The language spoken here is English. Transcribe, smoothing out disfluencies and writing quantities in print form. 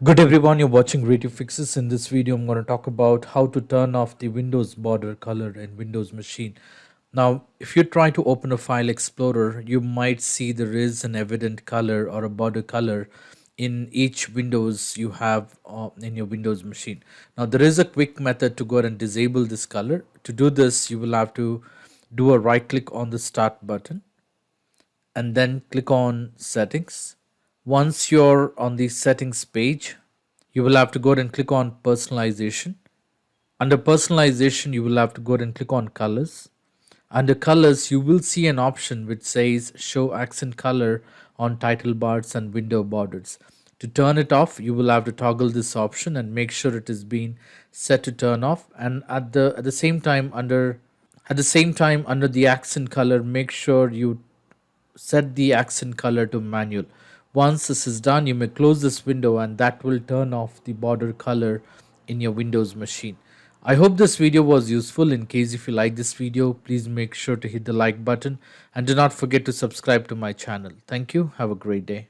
Good everyone, you're watching Radio Fixes. In this video, I'm going to talk about how to turn off the Windows border color in Windows machine. Now, if you try to open a file explorer, you might see there is an evident color or a border color in each Windows you have in your Windows machine. Now, there is a quick method to go ahead and disable this color. To do this, you will have to do a right click on the start button and then click on settings. Once you're on the settings page, you will have to go ahead and click on personalization. Under personalization, you will have to go ahead and click on colors. Under colors, you will see an option which says show accent color on title bars and window borders. To turn it off, you will have to toggle this option and make sure it is being set to turn off. And at the same time under the accent color, make sure you set the accent color to manual. Once this is done, you may close this window and that will turn off the border color in your Windows machine. I hope this video was useful. In case if you like this video, please make sure to hit the like button and do not forget to subscribe to my channel. Thank you. Have a great day.